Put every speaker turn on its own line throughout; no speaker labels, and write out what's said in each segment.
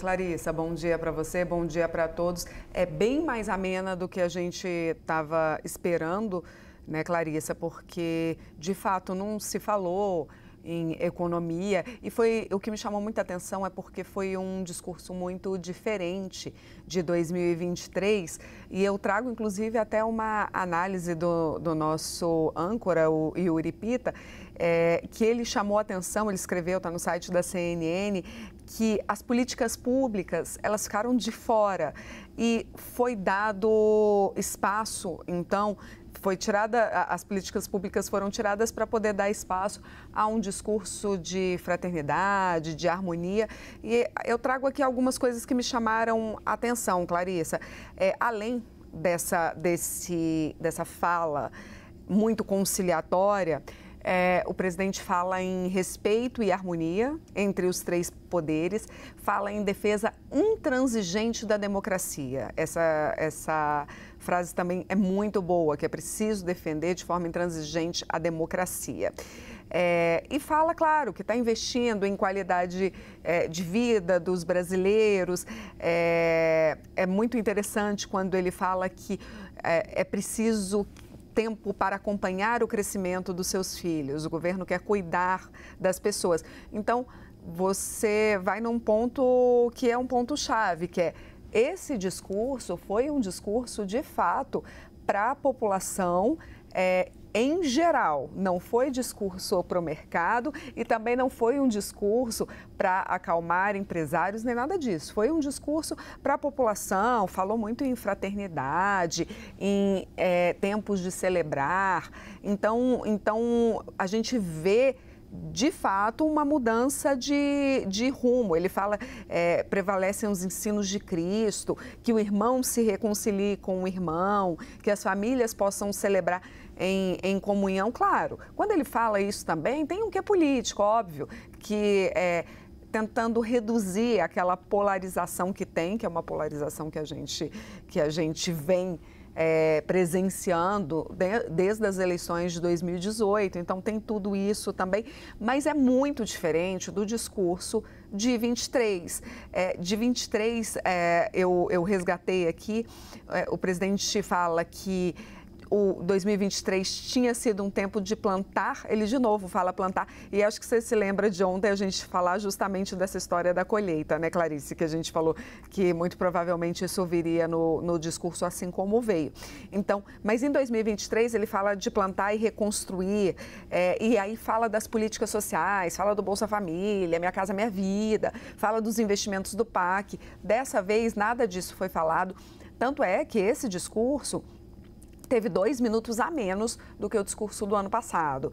Clarissa, bom dia para você, bom dia para todos. É bem mais amena do que a gente estava esperando, né, Clarissa? Porque, de fato, não se falou em economia e foi o que me chamou muita atenção é porque foi um discurso muito diferente de 2023 e eu trago inclusive até uma análise do nosso âncora, o Yuri Pita, que ele chamou a atenção, ele escreveu, está no site da CNN, que as políticas públicas elas ficaram de fora e foi dado espaço, então as políticas públicas foram tiradas para poder dar espaço a um discurso de fraternidade, de harmonia. E eu trago aqui algumas coisas que me chamaram a atenção, Clarissa. Além dessa fala muito conciliatória, o presidente fala em respeito e harmonia entre os três poderes, fala em defesa intransigente da democracia. Essa frase também é muito boa, que é preciso defender de forma intransigente a democracia. E fala, claro, que está investindo em qualidade de vida dos brasileiros. É muito interessante quando ele fala que é preciso tempo para acompanhar o crescimento dos seus filhos. O governo quer cuidar das pessoas. Então, você vai num ponto que é um ponto-chave, que é esse discurso foi um discurso, de fato, para a população em geral. Não foi discurso para o mercado e também não foi um discurso para acalmar empresários, nem nada disso. Foi um discurso para a população, falou muito em fraternidade, em tempos de celebrar. Então, a gente vê de fato, uma mudança de rumo. Ele fala, prevalecem os ensinos de Cristo, que o irmão se reconcilie com o irmão, que as famílias possam celebrar em comunhão. Claro, quando ele fala isso também, tem um quê político, óbvio, que tentando reduzir aquela polarização que tem, que é uma polarização que a gente vem presenciando desde as eleições de 2018, então tem tudo isso também, mas é muito diferente do discurso de 23. De 23, eu resgatei aqui, o presidente fala que o 2023 tinha sido um tempo de plantar, ele de novo fala plantar, e acho que você se lembra de ontem a gente falar justamente dessa história da colheita, né, Clarice, que a gente falou que muito provavelmente isso viria no discurso assim como veio. Então, mas em 2023 ele fala de plantar e reconstruir, e aí fala das políticas sociais, fala do Bolsa Família, Minha Casa Minha Vida, fala dos investimentos do PAC. Dessa vez nada disso foi falado, tanto é que esse discurso teve 2 minutos a menos do que o discurso do ano passado.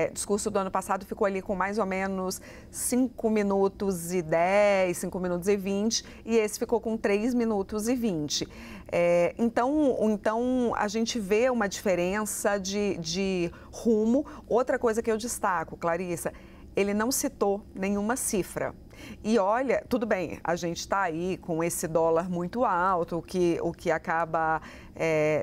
O discurso do ano passado ficou ali com mais ou menos 5 minutos e 10, 5 minutos e 20, e esse ficou com 3 minutos e 20. Então, a gente vê uma diferença de rumo. Outra coisa que eu destaco, Clarissa, ele não citou nenhuma cifra. E olha, tudo bem, a gente está aí com esse dólar muito alto, o que acaba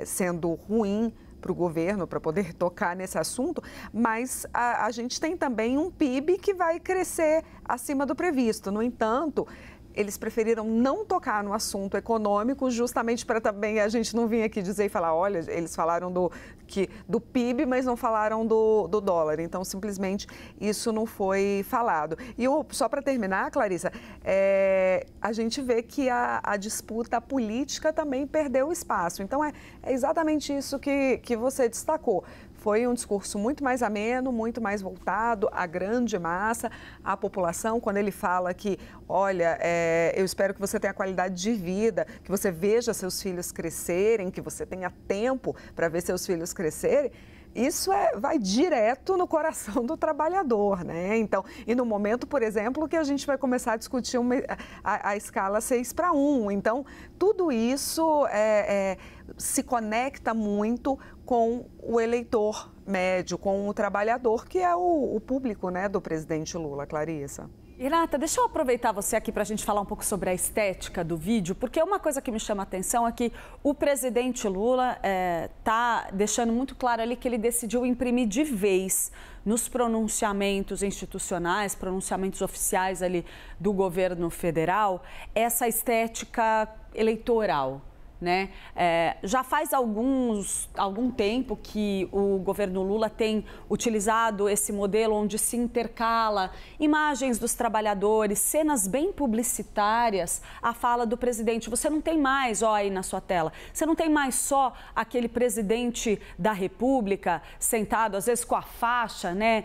sendo ruim para o governo, para poder tocar nesse assunto, mas a gente tem também um PIB que vai crescer acima do previsto. No entanto, eles preferiram não tocar no assunto econômico, justamente para também a gente não vir aqui dizer e falar, olha, eles falaram do PIB, mas não falaram do dólar. Então, simplesmente, isso não foi falado. E só para terminar, Clarissa, a gente vê que a disputa política também perdeu espaço. Então, é exatamente isso que você destacou. Foi um discurso muito mais ameno, muito mais voltado à grande massa, à população, quando ele fala que, olha, eu espero que você tenha qualidade de vida, que você veja seus filhos crescerem, que você tenha tempo para ver seus filhos crescerem. Isso vai direto no coração do trabalhador, né? Então, e no momento, por exemplo, que a gente vai começar a discutir a escala 6:1. Então, tudo isso se conecta muito com o eleitor médio, com o trabalhador, que é o público, né, do presidente Lula, Clarissa.
Renata, deixa eu aproveitar você aqui para a gente falar um pouco sobre a estética do vídeo, porque uma coisa que me chama a atenção é que o presidente Lula está deixando muito claro ali que ele decidiu imprimir de vez nos pronunciamentos institucionais, pronunciamentos oficiais ali do governo federal, essa estética eleitoral. Né? Já faz algum tempo que o governo Lula tem utilizado esse modelo onde se intercala imagens dos trabalhadores, cenas bem publicitárias, a fala do presidente. Você não tem mais, ó, aí na sua tela, você não tem mais só aquele presidente da República sentado, às vezes com a faixa, né,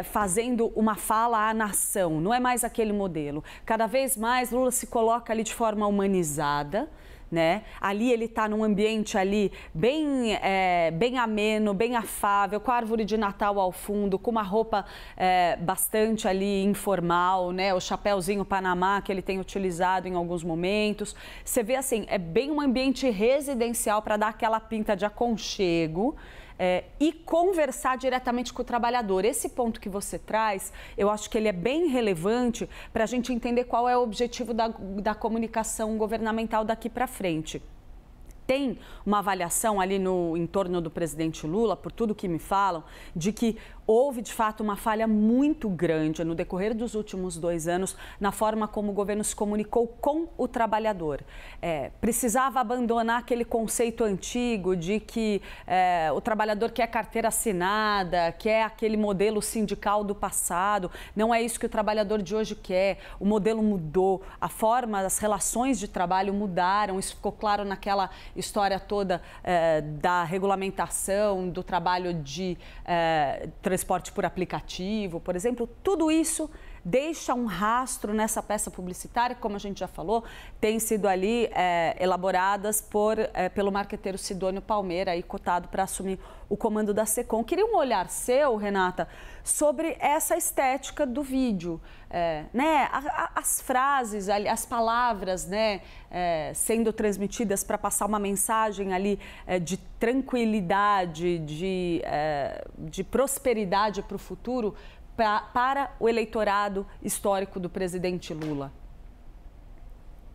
fazendo uma fala à nação. Não é mais aquele modelo. Cada vez mais Lula se coloca ali de forma humanizada. Né? Ali ele está num ambiente ali bem ameno, bem afável, com a árvore de Natal ao fundo, com uma roupa bastante ali informal, né? O chapéuzinho Panamá que ele tem utilizado em alguns momentos. Você vê assim, é bem um ambiente residencial para dar aquela pinta de aconchego. E conversar diretamente com o trabalhador. Esse ponto que você traz, eu acho que ele é bem relevante para a gente entender qual é o objetivo da comunicação governamental daqui para frente. Tem uma avaliação ali no entorno do presidente Lula, por tudo que me falam, de que houve, de fato, uma falha muito grande no decorrer dos últimos 2 anos na forma como o governo se comunicou com o trabalhador. Precisava abandonar aquele conceito antigo de que o trabalhador quer carteira assinada, quer aquele modelo sindical do passado. Não é isso que o trabalhador de hoje quer. O modelo mudou, a forma, as relações de trabalho mudaram. Isso ficou claro naquela história toda da regulamentação do trabalho de transporte por aplicativo, por exemplo. Tudo isso deixa um rastro nessa peça publicitária, como a gente já falou, tem sido ali elaboradas pelo marqueteiro Sidônio Palmeira, aí cotado para assumir o comando da SECOM. Queria um olhar seu, Renata, sobre essa estética do vídeo, né? As frases, as palavras, né, sendo transmitidas para passar uma mensagem ali de tranquilidade, de prosperidade para o futuro, para o eleitorado histórico do presidente Lula.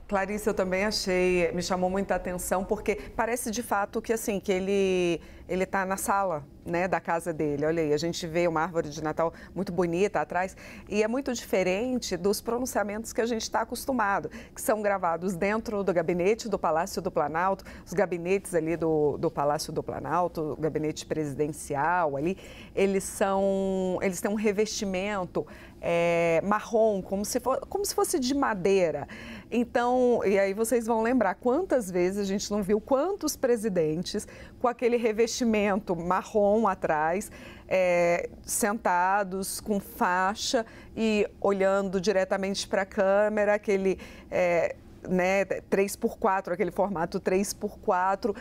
Clarice, eu também achei, me chamou muita atenção, porque parece de fato que assim, que ele está na sala, né, da casa dele. Olha aí, a gente vê uma árvore de Natal muito bonita atrás e é muito diferente dos pronunciamentos que a gente está acostumado, que são gravados dentro do gabinete do Palácio do Planalto, os gabinetes ali do Palácio do Planalto, o gabinete presidencial ali, eles têm um revestimento marrom, como se fosse de madeira. Então, e aí vocês vão lembrar quantas vezes a gente não viu quantos presidentes com aquele revestimento marrom atrás, sentados com faixa e olhando diretamente para a câmera, aquele 3x4, aquele formato 3x4,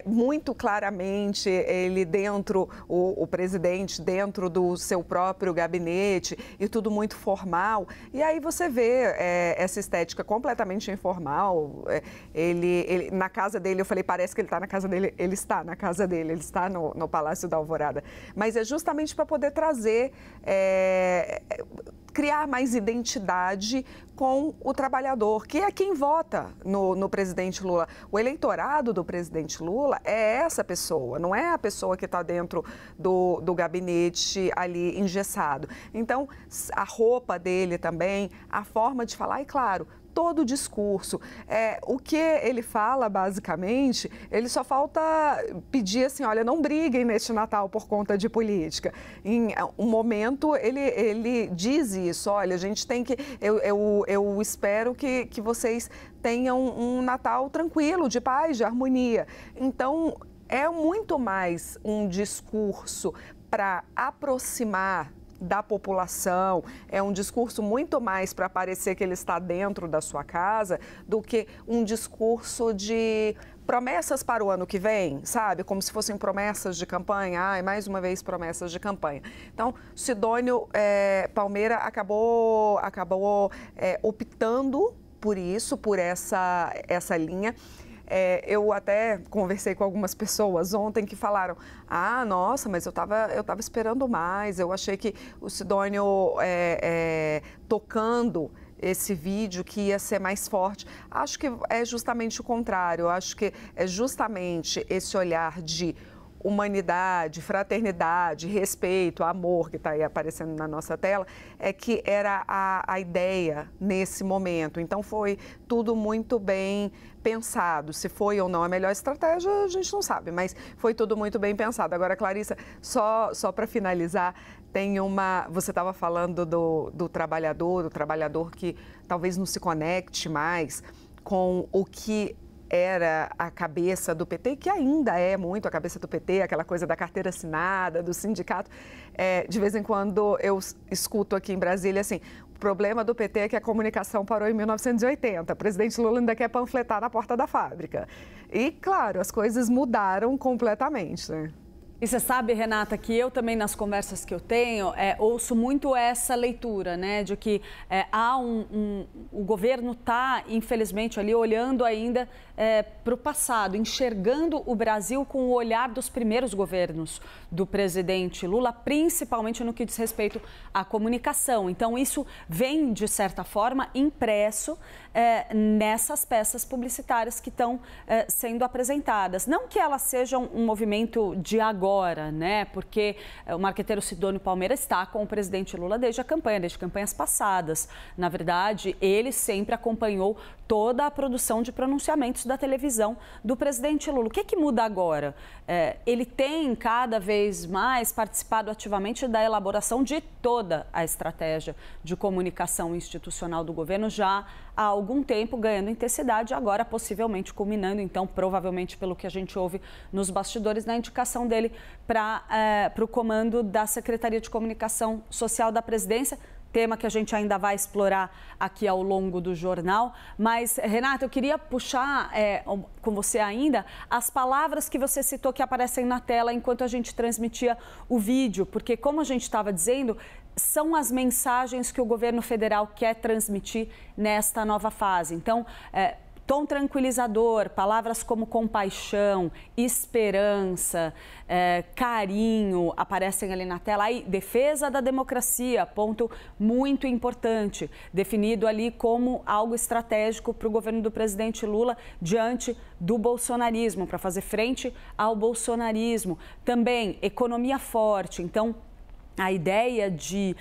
muito claramente ele dentro, o presidente dentro do seu próprio gabinete e tudo muito formal. E aí você vê essa estética completamente informal. Ele na casa dele, eu falei, parece que ele está na casa dele, ele está na casa dele, ele está no Palácio da Alvorada. Mas é justamente para poder trazer, criar mais identidade com o trabalhador, que é quem vota no presidente Lula. O eleitorado do presidente Lula é essa pessoa, não é a pessoa que está dentro do gabinete ali engessado. Então, a roupa dele também, a forma de falar, e claro, todo o discurso. O que ele fala, basicamente, ele só falta pedir assim, olha, não briguem neste Natal por conta de política. Em um momento, ele diz isso, olha, a gente tem que... Eu espero que vocês tenham um Natal tranquilo, de paz, de harmonia. Então, é muito mais um discurso para aproximar da população, é um discurso muito mais para parecer que ele está dentro da sua casa do que um discurso de promessas para o ano que vem, sabe? Como se fossem promessas de campanha, mais uma vez promessas de campanha. Então, Sidônio Palmeira acabou optando por isso, por essa linha. Eu até conversei com algumas pessoas ontem que falaram, nossa, mas eu estava esperando mais, eu achei que o Sidônio tocando esse vídeo que ia ser mais forte. Acho que é justamente o contrário, acho que é justamente esse olhar de humanidade, fraternidade, respeito, amor, que está aí aparecendo na nossa tela, é que era a ideia nesse momento. Então, foi tudo muito bem pensado. Se foi ou não a melhor estratégia, a gente não sabe, mas foi tudo muito bem pensado. Agora, Clarissa, só para finalizar, você estava falando do trabalhador que talvez não se conecte mais com o que era a cabeça do PT, que ainda é muito a cabeça do PT, aquela coisa da carteira assinada, do sindicato. De vez em quando eu escuto aqui em Brasília assim, o problema do PT é que a comunicação parou em 1980, o presidente Lula ainda quer panfletar na porta da fábrica. E, claro, as coisas mudaram completamente, né?
E você sabe, Renata, que eu também, nas conversas que eu tenho, ouço muito essa leitura, né, de que o governo está, infelizmente, ali olhando ainda para o passado, enxergando o Brasil com o olhar dos primeiros governos do presidente Lula, principalmente no que diz respeito à comunicação. Então, isso vem, de certa forma, impresso nessas peças publicitárias que estão sendo apresentadas. Não que elas sejam um movimento de agora, né? Porque o marqueteiro Sidônio Palmeira está com o presidente Lula desde campanhas passadas. Na verdade, ele sempre acompanhou toda a produção de pronunciamentos da televisão do presidente Lula. O que muda agora? Ele tem cada vez mais participado ativamente da elaboração de toda a estratégia de comunicação institucional do governo já há algum tempo, ganhando intensidade, agora possivelmente culminando, então, provavelmente pelo que a gente ouve nos bastidores, na indicação dele para o comando da Secretaria de Comunicação Social da Presidência, tema que a gente ainda vai explorar aqui ao longo do jornal. Mas, Renata, eu queria puxar com você ainda as palavras que você citou que aparecem na tela enquanto a gente transmitia o vídeo, porque, como a gente estava dizendo, são as mensagens que o governo federal quer transmitir nesta nova fase. Então, tom tranquilizador, palavras como compaixão, esperança, carinho aparecem ali na tela. Aí, defesa da democracia, ponto muito importante, definido ali como algo estratégico para o governo do presidente Lula diante do bolsonarismo, para fazer frente ao bolsonarismo. Também economia forte, então a ideia de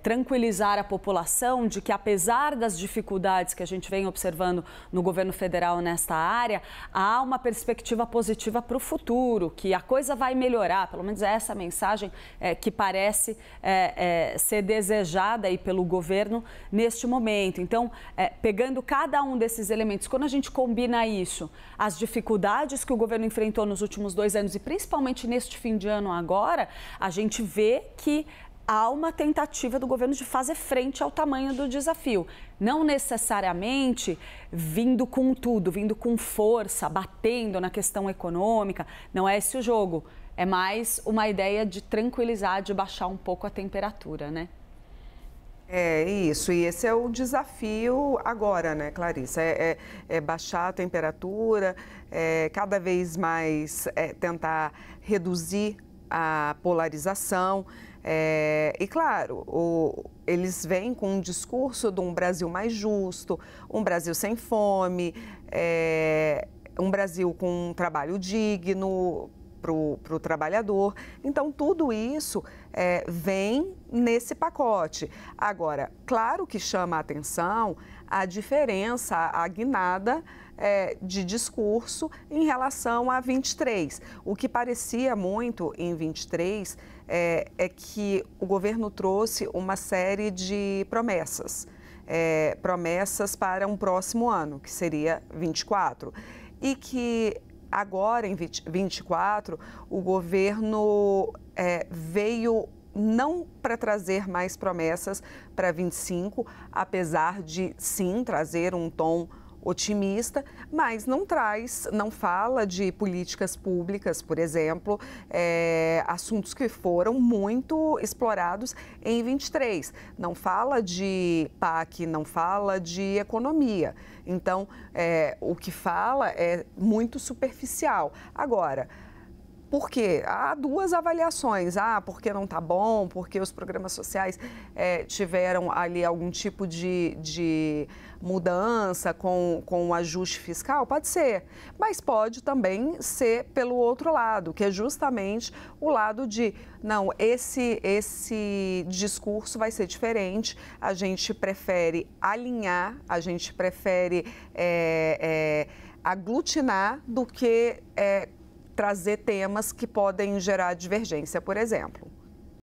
tranquilizar a população de que, apesar das dificuldades que a gente vem observando no governo federal nesta área, há uma perspectiva positiva para o futuro, que a coisa vai melhorar. Pelo menos é essa mensagem que parece ser desejada aí pelo governo neste momento. Então, pegando cada um desses elementos, quando a gente combina isso, as dificuldades que o governo enfrentou nos últimos 2 anos e principalmente neste fim de ano agora, a gente vê que há uma tentativa do governo de fazer frente ao tamanho do desafio. Não necessariamente vindo com tudo, vindo com força, batendo na questão econômica. Não é esse o jogo. É mais uma ideia de tranquilizar, de baixar um pouco a temperatura, né?
É isso, e esse é o desafio agora, né, Clarissa? É baixar a temperatura, cada vez mais tentar reduzir a polarização. E, claro, eles vêm com um discurso de um Brasil mais justo, um Brasil sem fome, um Brasil com um trabalho digno para o trabalhador. Então, tudo isso vem nesse pacote. Agora, claro que chama a atenção a diferença, a guinada de discurso em relação a 23. O que parecia muito em 23 é que o governo trouxe uma série de promessas. Promessas para um próximo ano, que seria 24. E que agora, em 24, o governo veio não para trazer mais promessas para 25, apesar de, sim, trazer um tom otimista, mas não fala de políticas públicas, por exemplo, assuntos que foram muito explorados em 23. Não fala de PAC, não fala de economia. Então, o que fala é muito superficial. Agora, por quê? Há duas avaliações. Porque não está bom, porque os programas sociais tiveram ali algum tipo de mudança com o ajuste fiscal? Pode ser, mas pode também ser pelo outro lado, que é justamente o lado de, não, esse discurso vai ser diferente, a gente prefere alinhar, a gente prefere aglutinar do que trazer temas que podem gerar divergência, por exemplo.